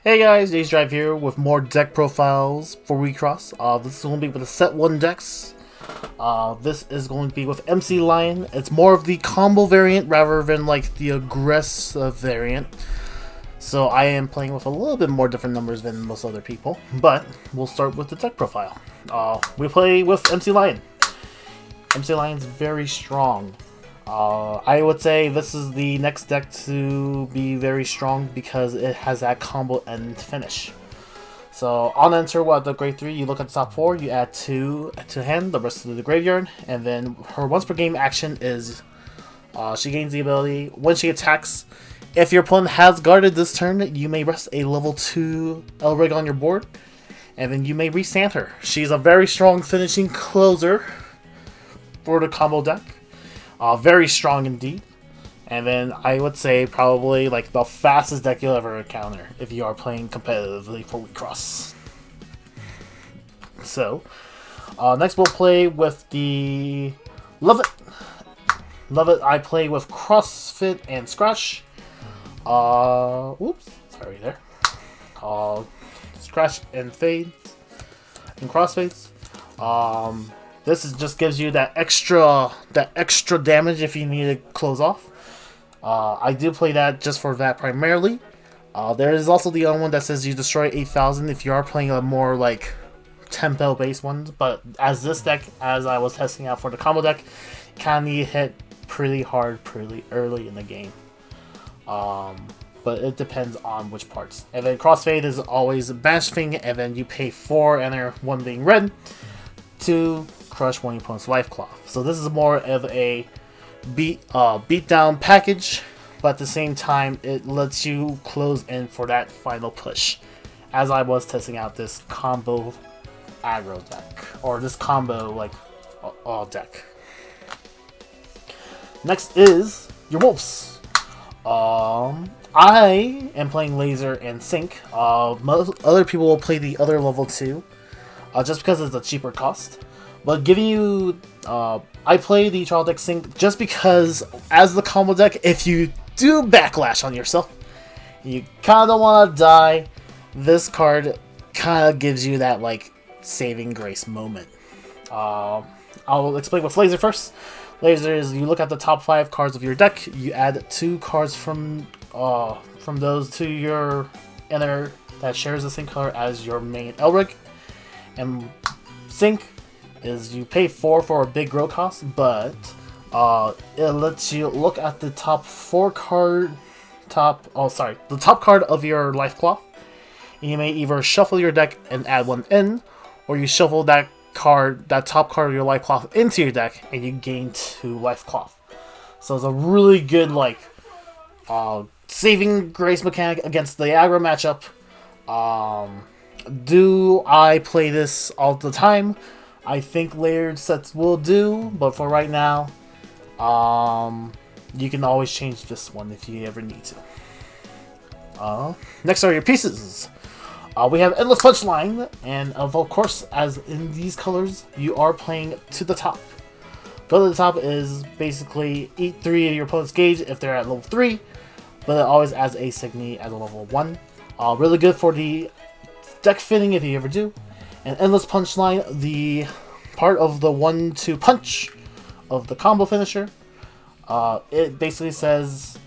Hey guys, Days Drive here with more deck profiles for Recross. This is going to be with the set 1 decks. This is going to be with MC Lion. It's more of the combo variant rather than like the aggressive variant. So I am playing with a little bit more different numbers than most other people. But we'll start with the deck profile. We play with MC Lion. MC Lion's very strong. I would say this is the next deck to be very strong because it has that combo end finish. So on enter, what the grade 3, you look at the top 4, you add 2 to hand, the rest of the graveyard, and then her once per game action is she gains the ability when she attacks. If your opponent has guarded this turn, you may rest a level 2 Elrig on your board, and then you may resand her. She's a very strong finishing closer for the combo deck. Very strong indeed. And then I would say probably like the fastest deck you'll ever encounter if you are playing competitively for Recross. So, next we'll play with the Love It. Love It, I play with CrossFit and Scratch. Oops, sorry there. Scratch and Fades and Crossfades. This just gives you that extra damage if you need to close off. I do play that just for that primarily. There is also the other one that says you destroy 8,000 if you are playing a more like tempo based one. But as this deck, as I was testing out for the combo deck, kind of hit pretty hard pretty early in the game. But it depends on which parts. And then Crossfade is always a bash thing, and then you pay 4 enter, 1 being red, to crush one opponent's life cloth. So this is more of a beat down package, but at the same time it lets you close in for that final push. As I was testing out this combo aggro deck, or this combo like deck. Next is your wolves. I am playing Laser and Sync. Most other people will play the other level 2. Just because it's a cheaper cost. But giving you... I play the Trial Deck Sync just because, as the combo deck, if you do backlash on yourself, you kind of don't want to die, this card kind of gives you that, like, saving grace moment. I'll explain with Laser first. Laser is, you look at the top 5 cards of your deck, you add 2 cards from those to your inner that shares the same color as your main Elric. And Sync is you pay 4 for a big grow cost, but it lets you look at the top 4 card, the top card of your life cloth, and you may either shuffle your deck and add 1 in, or you shuffle that top card of your life cloth into your deck, and you gain 2 life cloth. So it's a really good like saving grace mechanic against the aggro matchup. Do I play this all the time? I think layered sets will do, but for right now, you can always change this one if you ever need to. Next are your pieces. We have Endless Punchline, and of course, as in these colors, you are playing to the top. Go to the top is basically eat 3 of your opponent's gauge if they're at level 3, but it always adds a Signy at a level 1. Really good for the deck fitting if you ever do. And Endless Punchline, the part of the 1-2 punch of the combo finisher, it basically says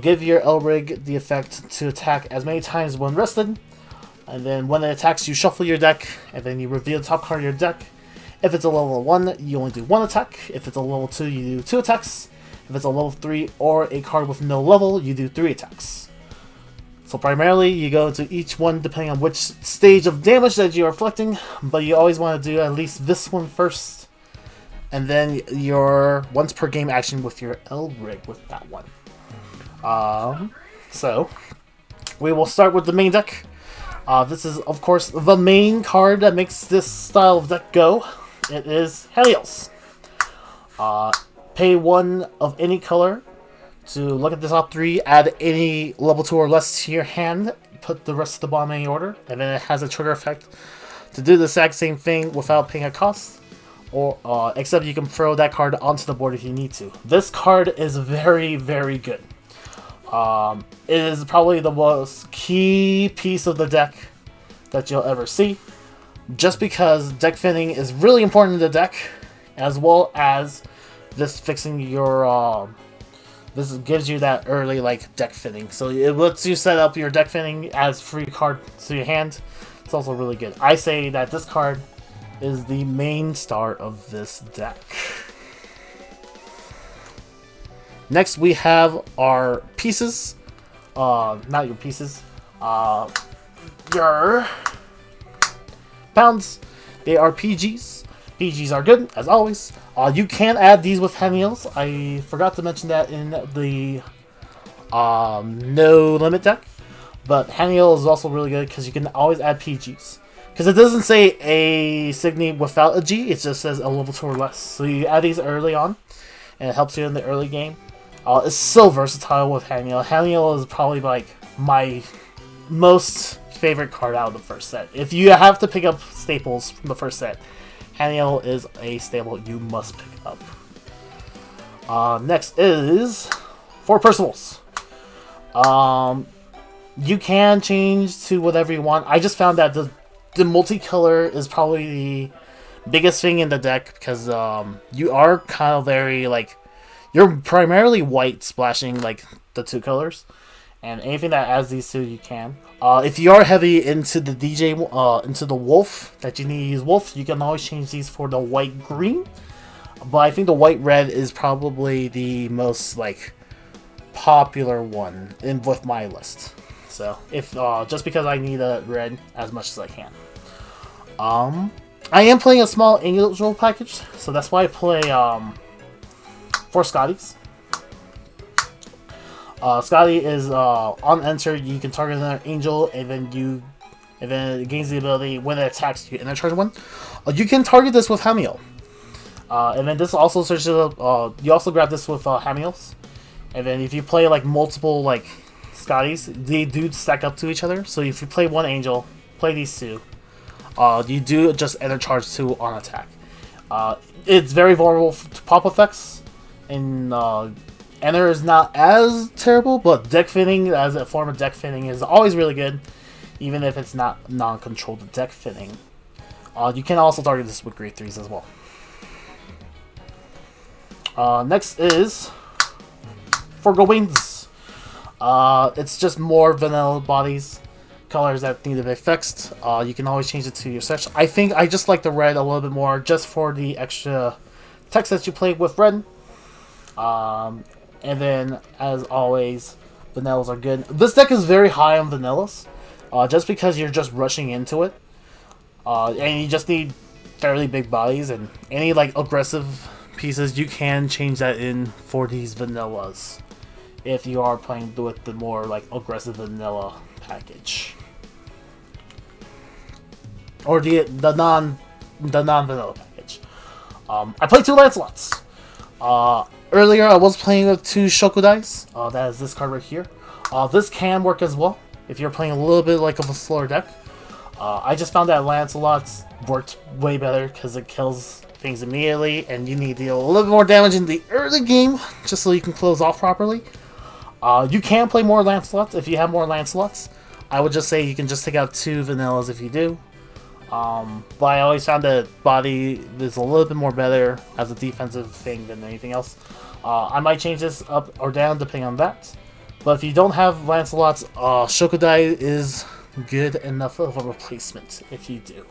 give your Elrig the effect to attack as many times when rested, and then when it attacks you shuffle your deck, and then you reveal the top card of your deck. If it's a level 1, you only do 1 attack. If it's a level 2, you do 2 attacks. If it's a level 3 or a card with no level, you do 3 attacks. So primarily, you go to each one depending on which stage of damage that you are inflicting, but you always want to do at least this one first, and then your once per game action with your Elrig with that one. So, we will start with the main deck. This is, of course, the main card that makes this style of deck go. It is Helios. Pay 1 of any color to look at the top 3, add any level 2 or less to your hand, put the rest of the bottom in any order, and then it has a trigger effect to do the exact same thing without paying a cost, or except you can throw that card onto the board if you need to. This card is very, very good. It is probably the most key piece of the deck that you'll ever see, just because deck thinning is really important in the deck, as well as this fixing your this gives you that early like deck thinning. So it lets you set up your deck thinning as free card to your hand. It's also really good. I say that this card is the main star of this deck. Next, we have our pieces. Not your pieces. Your pounds. They are PGs. PGs are good, as always. You can add these with Henials. I forgot to mention that in the no limit deck. But Henial is also really good because you can always add PGs. Because it doesn't say a Signy without a G, it just says a level 2 or less. So you add these early on, and it helps you in the early game. It's so versatile with Henial. Henial is probably like my most favorite card out of the first set. If you have to pick up staples from the first set, Henial is a staple you must pick up. Next is 4 Percival's. You can change to whatever you want. I just found that the multicolor is probably the biggest thing in the deck because you are kind of very like you're primarily white splashing like the 2 colors, and anything that adds these 2 you can. If you are heavy into the into the wolf that you need to use wolf, you can always change these for the white green. But I think the white red is probably the most like popular one in with my list. So if just because I need a red as much as I can. I am playing a small angel package, so that's why I play 4 Scotties. Scotty is on enter. You can target another angel, and then it gains the ability when it attacks you. And charge one. You can target this with Hemiel. And then this also searches up. You also grab this with Hemiels. And then if you play like multiple like Scotties, they do stack up to each other. So if you play one angel, play these 2. You do just enter charge 2 on attack. It's very vulnerable to pop effects, and enter is not as terrible, but deck thinning as a form of deck thinning is always really good, even if it's not non-controlled deck thinning. You can also target this with grade 3s as well. Next is for Gawain's. It's just more vanilla bodies, colors that need to be fixed. You can always change it to your search. I think I just like the red a little bit more, just for the extra text that you play with red. And then, as always, vanillas are good. This deck is very high on vanillas, just because you're just rushing into it, and you just need fairly big bodies, and any like aggressive pieces you can change that in for these vanillas if you are playing with the more like aggressive vanilla package, or the non vanilla package. I played 2 Lancelots. Earlier I was playing with 2 Shokudais. That is this card right here. This can work as well if you're playing a little bit like of a slower deck. I just found that Lancelot's worked way better because it kills things immediately, and you need to deal a little bit more damage in the early game just so you can close off properly. You can play more Lancelots if you have more Lancelots. I would just say you can just take out 2 vanillas if you do. But I always found that body is a little bit more better as a defensive thing than anything else. I might change this up or down depending on that. But if you don't have Lancelot's, Shokudai is good enough of a replacement if you do.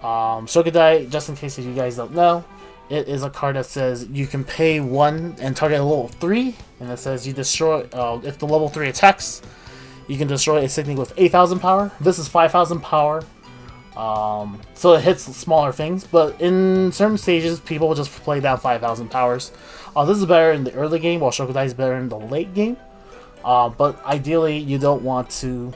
Shokudai, just in case if you guys don't know, it is a card that says you can pay 1 and target a level 3, and it says you destroy, if the level 3 attacks, you can destroy a Signy with 8,000 power. This is 5,000 power. So it hits smaller things, but in certain stages, people will just play down 5,000 powers. This is better in the early game, while Shokudai is better in the late game. But ideally, you don't want to...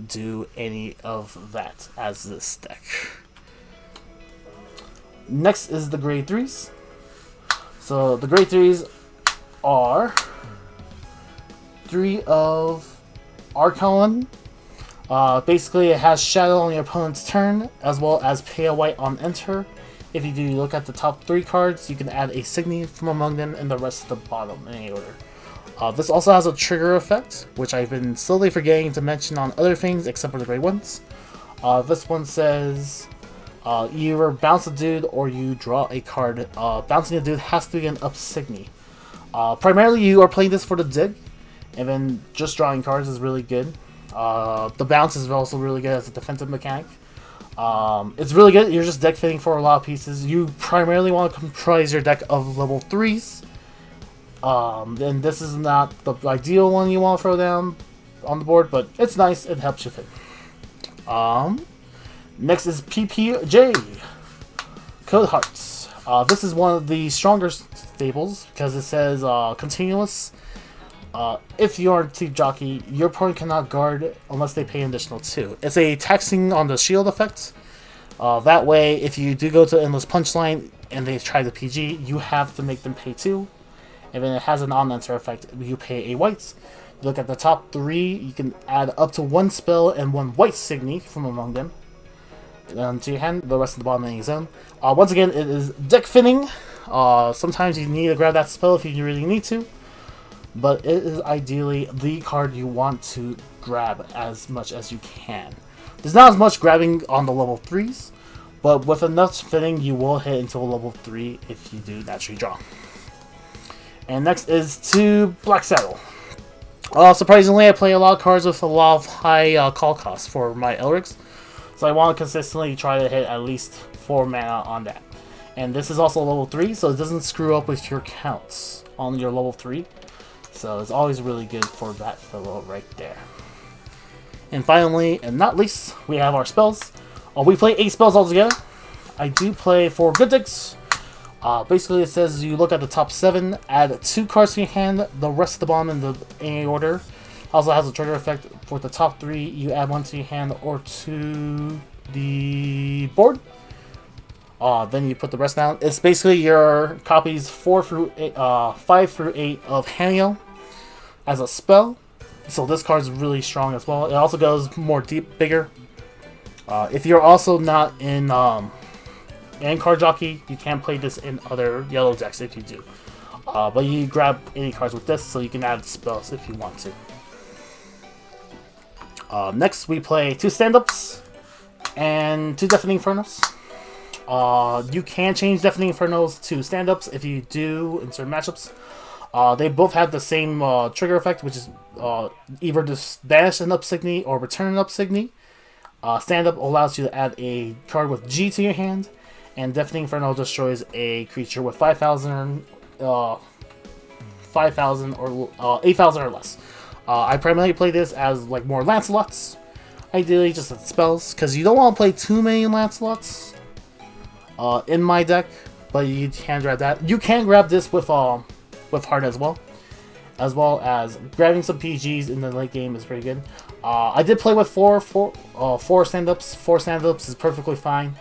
do any of that as this deck. Next is the grade 3s. So the grade 3s are 3 of Archon, Basically, it has Shadow on your opponent's turn, as well as pay a white on enter. If you do look at the top 3 cards, you can add a Signy from among them and the rest of the bottom in any order. This also has a trigger effect, which I've been slowly forgetting to mention on other things except for the great ones. This one says you either bounce a dude or you draw a card. Bouncing a dude has to be an up Signy. Primarily, you are playing this for the dig, and then just drawing cards is really good. The bounce is also really good as a defensive mechanic. It's really good. You're just deck fitting for a lot of pieces. You primarily want to comprise your deck of level 3s. And this is not the ideal one you want to throw down on the board, but it's nice. It helps you fit. Next is PPJ, Code Hearts. This is one of the stronger staples because it says continuous. If you are Team Jockey, your opponent cannot guard unless they pay an additional 2. It's a taxing on the shield effect. That way, if you do go to Endless Punchline and they try the PG, you have to make them pay 2. And then it has an on-enter effect. You pay a white. Look at the top 3. You can add up to 1 spell and 1 white Signy from among them to your hand. The rest of the bottom ending zone. Once again, it is deck fitting. Sometimes you need to grab that spell if you really need to. But it is ideally the card you want to grab as much as you can. There's not as much grabbing on the level 3s, but with enough fitting, you will hit into a level 3 if you do naturally draw. And next is to Black Saddle. Surprisingly, I play a lot of cards with a lot of high call costs for my Elrics, so I want to consistently try to hit at least 4 mana on that. And this is also level 3, so it doesn't screw up with your counts on your level 3. So it's always really good for that fellow right there. And finally, and not least, we have our spells. We play 8 spells altogether. I do play 4 good decks. Basically, it says you look at the top 7, add 2 cards to your hand, the rest of the bottom in any order. Also has a trigger effect for the top 3. You add 1 to your hand or to the board. Then you put the rest down. It's basically your copies 5 through 8 of Hanyo as a spell. So this card is really strong as well. It also goes more deep, bigger. If you're also not in Card Jockey, you can play this in other yellow decks if you do. But you grab any cards with this, so you can add spells if you want to. Next, we play 2 stand-ups and 2 Deafening Infernos. You can change Deafening Infernos to stand-ups if you do in certain matchups. They both have the same trigger effect, which is either just banish an up Signy or return an up Signy. Stand-up allows you to add a card with G to your hand, and Deafening Inferno destroys a creature with 5,000 or 8,000 or less. I primarily play this as like more Lancelots, ideally just as spells, because you don't want to play too many Lancelots in my deck, but you can grab that. You can grab this with Heart as well as grabbing some PGs in the late game is pretty good. I did play with four stand-ups. 4 stand-ups is perfectly fine.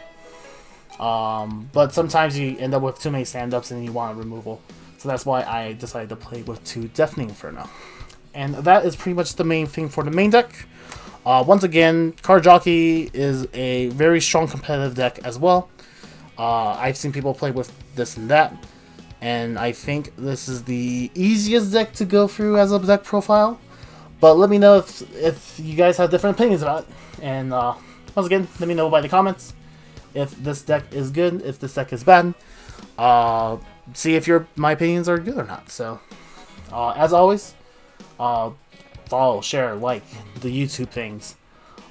But sometimes you end up with too many stand-ups and you want a removal. So that's why I decided to play with 2 Deafening Inferno. And that is pretty much the main thing for the main deck. Once again, Card Jockey is a very strong competitive deck as well. I've seen people play with this and that. And I think this is the easiest deck to go through as a deck profile. But let me know if you guys have different opinions about it. And once again, let me know by the comments if this deck is good, if this deck is bad. See if my opinions are good or not. So, as always, follow, share, like the YouTube things.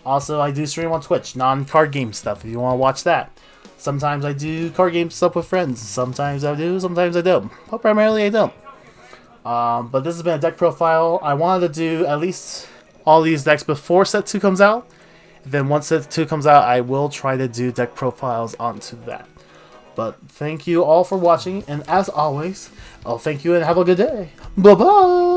Also, I do stream on Twitch, non-card game stuff if you want to watch that. Sometimes I do card game stuff with friends. Sometimes I do, sometimes I don't. But primarily I don't. But this has been a deck profile. I wanted to do at least all these decks before set 2 comes out. Then once set 2 comes out, I will try to do deck profiles onto that. But thank you all for watching. And as always, thank you and have a good day. Bye-bye!